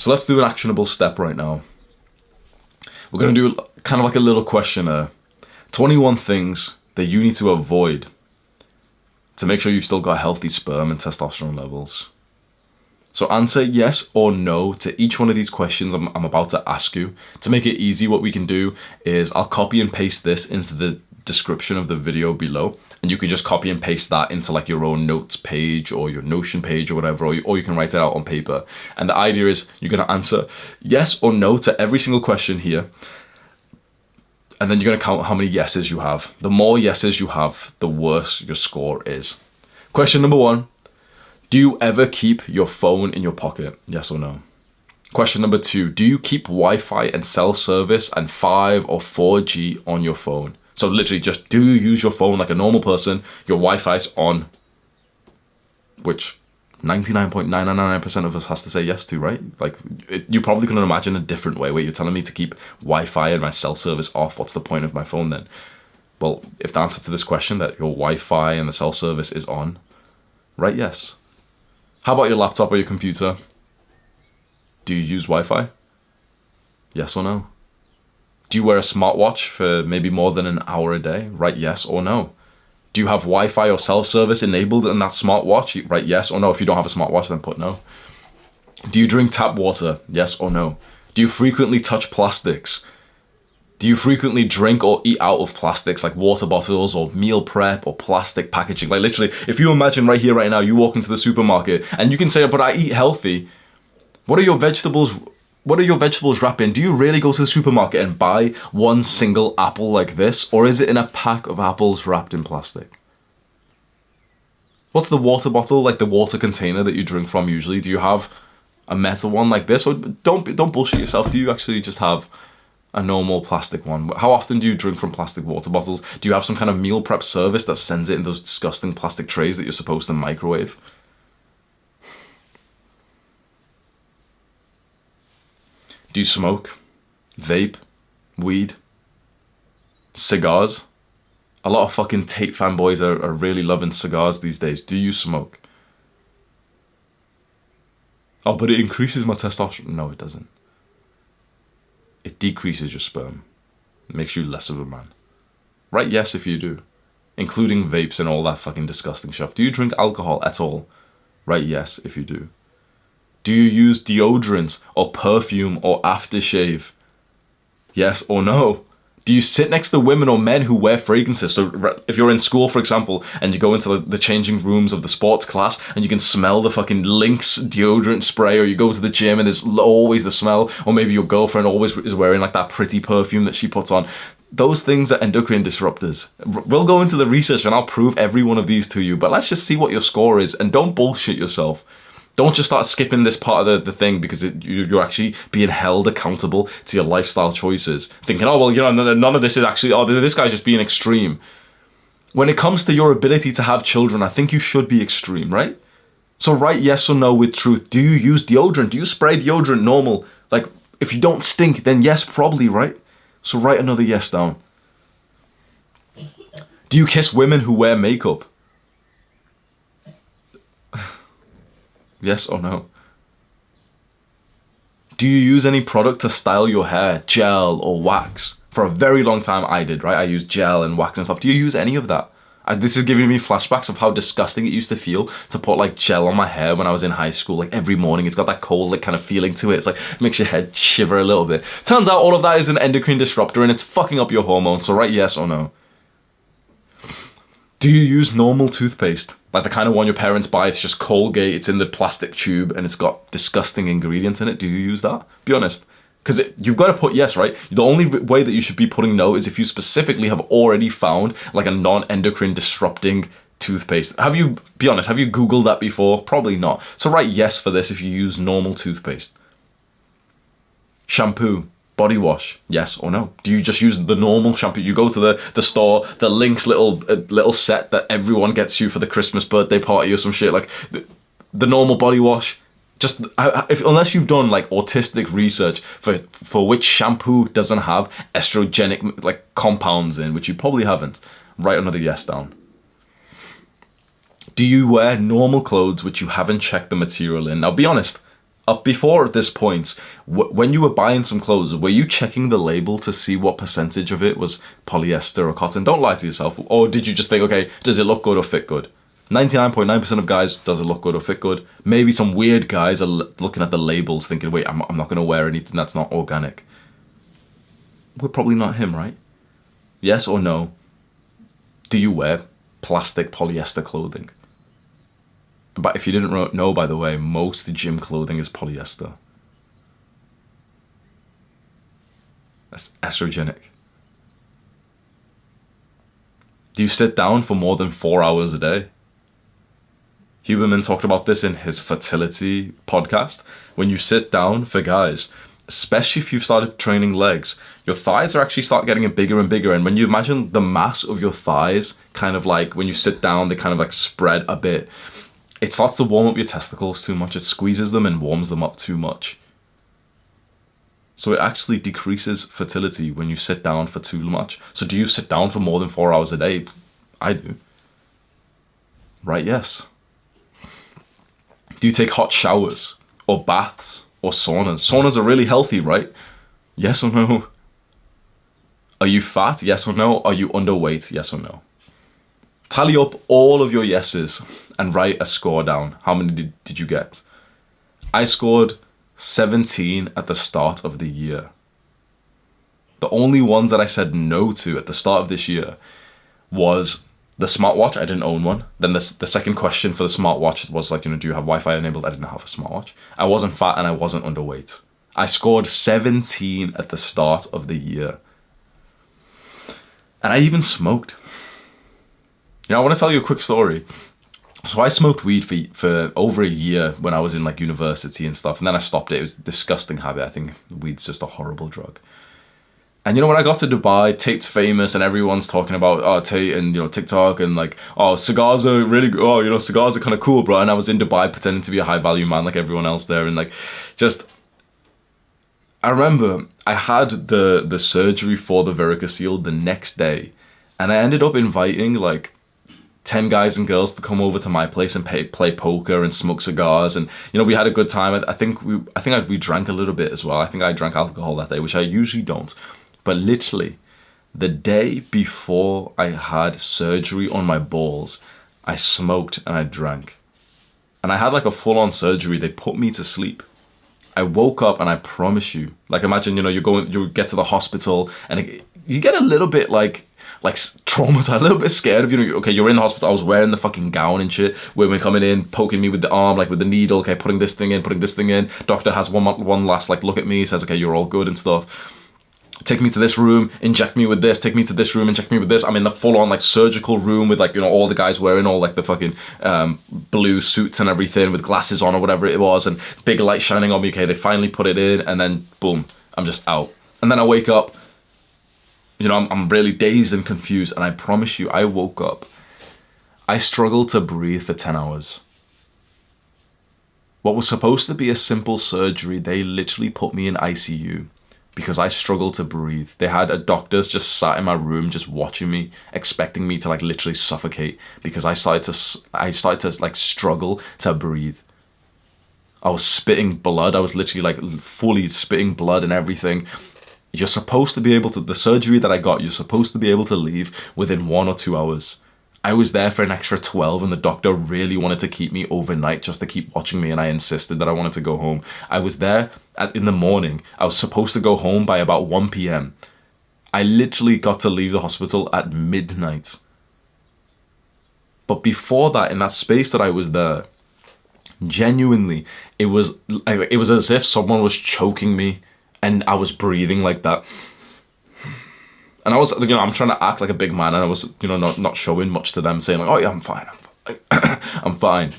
So let's do an actionable step right now. We're going to do kind of like a little questionnaire. 21 things that you need to avoid to make sure you've still got healthy sperm and testosterone levels. So answer yes or no to each one of these questions I'm about to ask you. To make it easy, what we can do is I'll copy and paste this into the description of the video below, and you can just copy and paste that into like your own notes page or your Notion page or whatever, or you can write it out on paper. And the idea is you're going to answer yes or no to every single question here, and then you're going to count how many yeses you have. The more yeses you have, the worse your score is. Question number 1. Do you ever keep your phone in your pocket? Yes or no? Question number 2. Do you keep Wi-Fi and cell service and 5 or 4G on your phone? So literally just, do you use your phone like a normal person? Your Wi-Fi's on, which 99.999% of us has to say yes to, right? Like, you probably couldn't imagine a different way. Wait, you're telling me to keep Wi-Fi and my cell service off? What's the point of my phone then? Well, if the answer to this question, that your Wi-Fi and the cell service is on, right, yes. How about your laptop or your computer? Do you use Wi-Fi? Yes or no? Do you wear a smartwatch for maybe more than an hour a day? Right, yes or no? Do you have Wi-Fi or cell service enabled in that smartwatch? Right, yes or no? If you don't have a smartwatch, then put no. Do you drink tap water? Yes or no? Do you frequently touch plastics? Do you frequently drink or eat out of plastics like water bottles or meal prep or plastic packaging? Like literally, if you imagine right here, right now, you walk into the supermarket and you can say, but I eat healthy. What are your vegetables wrapped in? Do you really go to the supermarket and buy one single apple like this? Or is it in a pack of apples wrapped in plastic? What's the water bottle, like the water container that you drink from usually? Do you have a metal one like this? Or don't bullshit yourself. Do you actually just have a normal plastic one? How often do you drink from plastic water bottles? Do you have some kind of meal prep service that sends it in those disgusting plastic trays that you're supposed to microwave? Do you smoke? Vape? Weed? Cigars? A lot of fucking Tate fanboys are really loving cigars these days. Do you smoke? Oh, but it increases my testosterone. No, it doesn't. It decreases your sperm. It makes you less of a man. Right, yes, if you do. Including vapes and all that fucking disgusting stuff. Do you drink alcohol at all? Right, yes, if you do. Do you use deodorant or perfume or aftershave? Yes or no? Do you sit next to women or men who wear fragrances? So if you're in school, for example, and you go into the changing rooms of the sports class and you can smell the fucking Lynx deodorant spray, or you go to the gym and there's always the smell, or maybe your girlfriend always is wearing like that pretty perfume that she puts on. Those things are endocrine disruptors. We'll go into the research and I'll prove every one of these to you, but let's just see what your score is, and don't bullshit yourself. Don't just start skipping this part of the thing because you're actually being held accountable to your lifestyle choices. Thinking, oh, well, you know, none of this is actually, oh, this guy's just being extreme. When it comes to your ability to have children, I think you should be extreme, right? So write yes or no with truth. Do you use deodorant? Do you spray deodorant normal? Like, if you don't stink, then yes, probably, right? So write another yes down. Do you kiss women who wear makeup? Yes or no? Do you use any product to style your hair? Gel or wax? For a very long time I did, right? I used gel and wax and stuff. Do you use any of that? This is giving me flashbacks of how disgusting it used to feel to put like gel on my hair when I was in high school. Like every morning, it's got that cold like kind of feeling to it. It's like, it makes your head shiver a little bit. Turns out all of that is an endocrine disruptor and it's fucking up your hormones. So write yes or no. Do you use normal toothpaste? Like the kind of one your parents buy, it's just Colgate, it's in the plastic tube, and it's got disgusting ingredients in it. Do you use that? Be honest. Because you've got to put yes, right? The only way that you should be putting no is if you specifically have already found like a non-endocrine disrupting toothpaste. Be honest, have you Googled that before? Probably not. So write yes for this if you use normal toothpaste. Shampoo. Body wash, yes or no? Do you just use the normal shampoo? You go to the store, the Lynx little set that everyone gets you for the Christmas birthday party or some shit, like the normal body wash. Just unless you've done like autistic research for which shampoo doesn't have estrogenic like compounds in, which you probably haven't, write another yes down. Do you wear normal clothes which you haven't checked the material in? Now be honest. before at this point, when you were buying some clothes, were you checking the label to see what percentage of it was polyester or cotton? Don't lie to yourself. Or did you just think, okay, does it look good or fit good? 99.9% of guys, does it look good or fit good? Maybe some weird guys are looking at the labels thinking, wait, I'm not going to wear anything that's not organic. We're probably not him, right? Yes or no? Do you wear plastic polyester clothing? But if you didn't know, by the way, most gym clothing is polyester. That's estrogenic. Do you sit down for more than 4 hours a day? Huberman talked about this in his fertility podcast. When you sit down, for guys, especially if you've started training legs, your thighs are actually start getting bigger and bigger. And when you imagine the mass of your thighs, kind of like when you sit down, they kind of like spread a bit. It starts to warm up your testicles too much. It squeezes them and warms them up too much. So it actually decreases fertility when you sit down for too much. So do you sit down for more than 4 hours a day? I do. Right, yes. Do you take hot showers or baths or saunas? Saunas are really healthy, right? Yes or no? Are you fat? Yes or no? Are you underweight? Yes or no? Tally up all of your yeses and write a score down. How many did you get? I scored 17 at the start of the year. The only ones that I said no to at the start of this year was the smartwatch. I didn't own one. Then the second question for the smartwatch was like, do you have Wi-Fi enabled? I didn't have a smartwatch. I wasn't fat and I wasn't underweight. I scored 17 at the start of the year. And I even smoked. I want to tell you a quick story. So I smoked weed for over a year when I was in like university and stuff. And then I stopped it. It was a disgusting habit. I think weed's just a horrible drug. And when I got to Dubai, Tate's famous and everyone's talking about Tate and TikTok and like, cigars are really good. Cigars are kind of cool, bro. And I was in Dubai pretending to be a high value man like everyone else there. And like, I remember I had the surgery for the varicocele the next day. And I ended up inviting like 10 guys and girls to come over to my place and play poker and smoke cigars, and we had a good time. I think we drank a little bit as well. I think I drank alcohol that day, which I usually don't. But literally, the day before I had surgery on my balls, I smoked and I drank, and I had like a full-on surgery. They put me to sleep. I woke up and I promise you, like imagine you get to the hospital and you get a little bit like traumatized, a little bit scared of okay, you're in the hospital. I was wearing the fucking gown and shit. Women coming in, poking me with the arm, like with the needle. Okay, putting this thing in. Doctor has one last like look at me. Says, okay, you're all good and stuff. Take me to this room, inject me with this. Take me to this room, inject me with this. I'm in the full-on like surgical room with like all the guys wearing all like the fucking blue suits and everything with glasses on or whatever it was, and big light shining on me. Okay, they finally put it in, and then boom, I'm just out. And then I wake up. I'm really dazed and confused, and I promise you, I woke up. I struggled to breathe for 10 hours. What was supposed to be a simple surgery, they literally put me in ICU because I struggled to breathe. They had a doctors just sat in my room just watching me, expecting me to like literally suffocate because I started to like struggle to breathe. I was spitting blood. I was literally like fully spitting blood and everything. You're supposed to be able to, the surgery that I got, you're supposed to be able to leave within 1 or 2 hours. I was there for an extra 12 and the doctor really wanted to keep me overnight just to keep watching me, and I insisted that I wanted to go home. I was there in the morning. I was supposed to go home by about 1 p.m. I literally got to leave the hospital at midnight. But before that, in that space that I was there, genuinely, it was as if someone was choking me. And I was breathing like that. And I was, I'm trying to act like a big man. And I was, not showing much to them, saying like, oh yeah, I'm fine. I'm fine.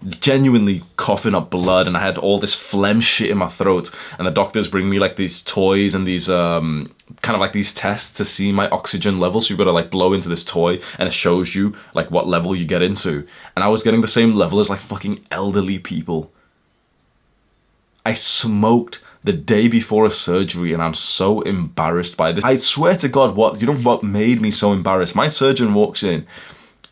Genuinely coughing up blood. And I had all this phlegm shit in my throat. And the doctors bring me like these toys and these, kind of like these tests to see my oxygen level. So you've got to like blow into this toy and it shows you like what level you get into. And I was getting the same level as like fucking elderly people. I smoked the day before a surgery, and I'm so embarrassed by this. I swear to God, what made me so embarrassed? My surgeon walks in,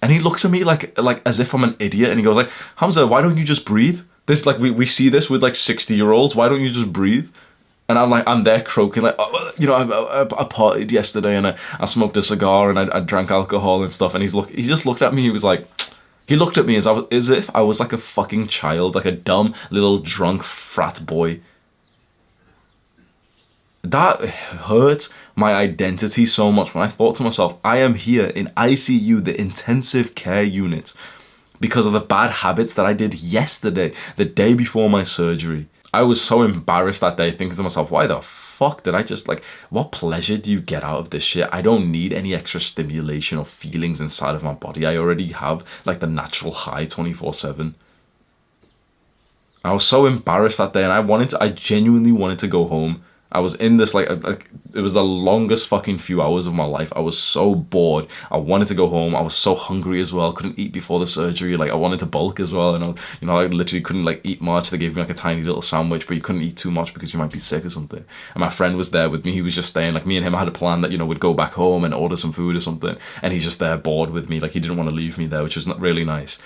and he looks at me like as if I'm an idiot, and he goes like, Hamza, why don't you just breathe? This, like, we see this with like 60-year-olds. Why don't you just breathe? And I'm there croaking like, oh, you know, I partied yesterday and I smoked a cigar and I drank alcohol and stuff. And he just looked at me. He looked at me as if I was like a fucking child, like a dumb little drunk frat boy. That hurt my identity so much when I thought to myself, I am here in ICU, the intensive care unit, because of the bad habits that I did yesterday, the day before my surgery. I was so embarrassed that day, thinking to myself, why the fuck did I just, like, what pleasure do you get out of this shit? I don't need any extra stimulation or feelings inside of my body. I already have, like, the natural high 24/7. I was so embarrassed that day, and I genuinely wanted to go home. I was in this, like, it was the longest fucking few hours of my life. I was so bored. I wanted to go home. I was so hungry as well. Couldn't eat before the surgery. Like, I wanted to bulk as well. And I literally couldn't, like, eat much. They gave me, like, a tiny little sandwich, but you couldn't eat too much because you might be sick or something. And my friend was there with me. He was just staying, like, me and him had a plan that, we'd go back home and order some food or something. And he's just there bored with me. Like, he didn't want to leave me there, which was not really nice.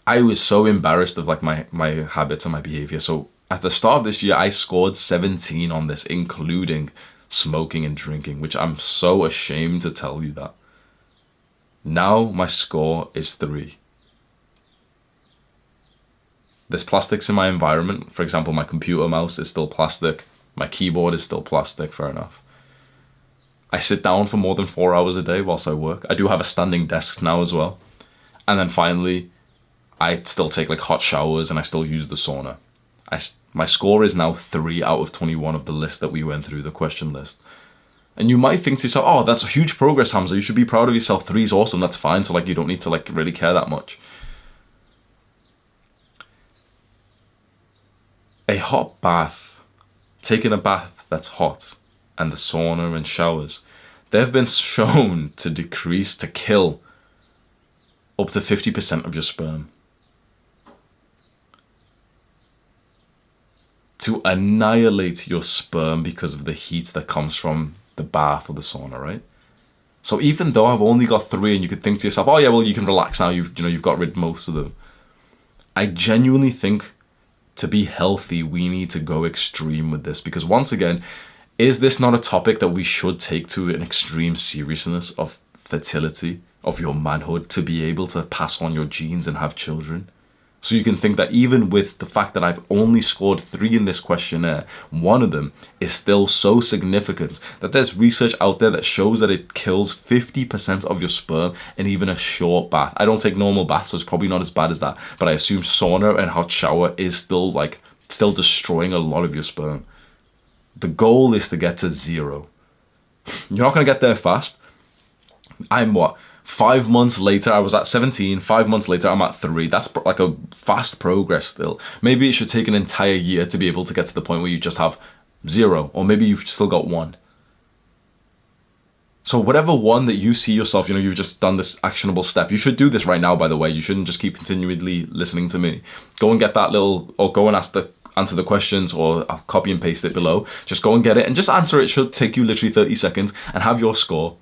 I was so embarrassed of, like, my habits and my behavior. So at the start of this year, I scored 17 on this, including smoking and drinking, which I'm so ashamed to tell you that. Now my score is 3. There's plastics in my environment. For example, my computer mouse is still plastic. My keyboard is still plastic, fair enough. I sit down for more than 4 hours a day whilst I work. I do have a standing desk now as well. And then finally, I still take, like, hot showers and I still use the sauna. My score is now 3 out of 21 of the list that we went through, the question list. And you might think to yourself, oh, that's a huge progress, Hamza. You should be proud of yourself. 3 is awesome. That's fine. So, like, you don't need to, like, really care that much. A hot bath, taking a bath that's hot, and the sauna and showers, they've been shown to kill up to 50% of your sperm. To annihilate your sperm because of the heat that comes from the bath or the sauna, right? So even though I've only got 3 and you could think to yourself, oh yeah, well, you can relax now, you've got rid of most of them. I genuinely think to be healthy, we need to go extreme with this, because once again, is this not a topic that we should take to an extreme seriousness of fertility, of your manhood, to be able to pass on your genes and have children? So you can think that even with the fact that I've only scored 3 in this questionnaire, one of them is still so significant that there's research out there that shows that it kills 50% of your sperm in even a short bath. I don't take normal baths, so it's probably not as bad as that. But I assume sauna and hot shower is still destroying a lot of your sperm. The goal is to get to 0. You're not going to get there fast. I'm 5 months later, I was at 17. 5 months later, I'm at 3. That's like a fast progress still. Maybe it should take an entire year to be able to get to the point where you just have 0. Or maybe you've still got 1. So whatever one that you see yourself, you've just done this actionable step. You should do this right now, by the way. You shouldn't just keep continually listening to me. Go and get that or go and answer the questions, or I'll copy and paste it below. Just go and get it and just answer it. It should take you literally 30 seconds and have your score.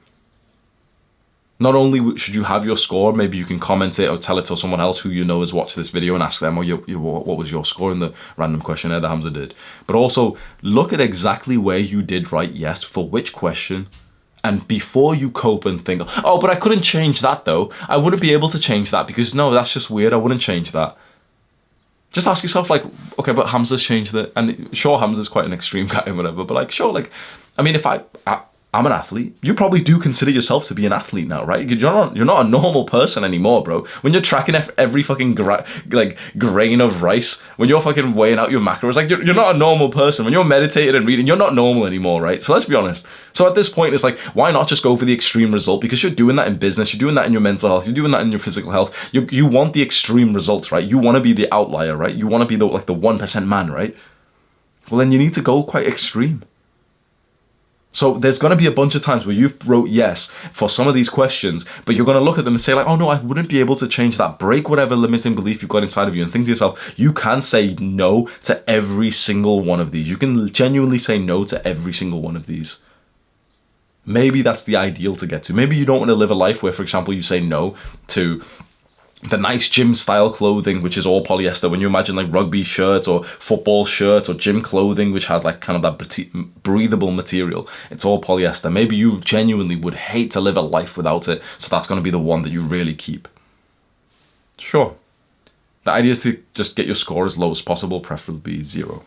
Not only should you have your score, maybe you can comment it or tell it to someone else who you know has watched this video and ask them, what was your score in the random questionnaire that Hamza did. But also, look at exactly where you did right yes for which question. And before you cope and think, oh, but I couldn't change that though. I wouldn't be able to change that because no, that's just weird. I wouldn't change that. Just ask yourself, like, okay, but Hamza's changed it. And sure, Hamza's quite an extreme guy and whatever, but like, sure, like, I mean, if I'm an athlete. You probably do consider yourself to be an athlete now, right? You're not a normal person anymore, bro. When you're tracking every fucking grain of rice, when you're fucking weighing out your macros, like you're not a normal person. When you're meditating and reading, you're not normal anymore, right? So let's be honest. So at this point, it's like, why not just go for the extreme result? Because you're doing that in business, you're doing that in your mental health, you're doing that in your physical health. You want the extreme results, right? You want to be the outlier, right? You want to be the 1% man, right? Well, then you need to go quite extreme. So there's going to be a bunch of times where you've wrote yes for some of these questions, but you're going to look at them and say like, oh no, I wouldn't be able to change that. Break whatever limiting belief you've got inside of you and think to yourself, you can say no to every single one of these. You can genuinely say no to every single one of these. Maybe that's the ideal to get to. Maybe you don't want to live a life where, for example, you say no to the nice gym style clothing, which is all polyester. When you imagine like rugby shirts or football shirts or gym clothing, which has like kind of that breathable material, it's all polyester. Maybe you genuinely would hate to live a life without it, so that's going to be the one that you really keep. Sure. The idea is to just get your score as low as possible, preferably 0.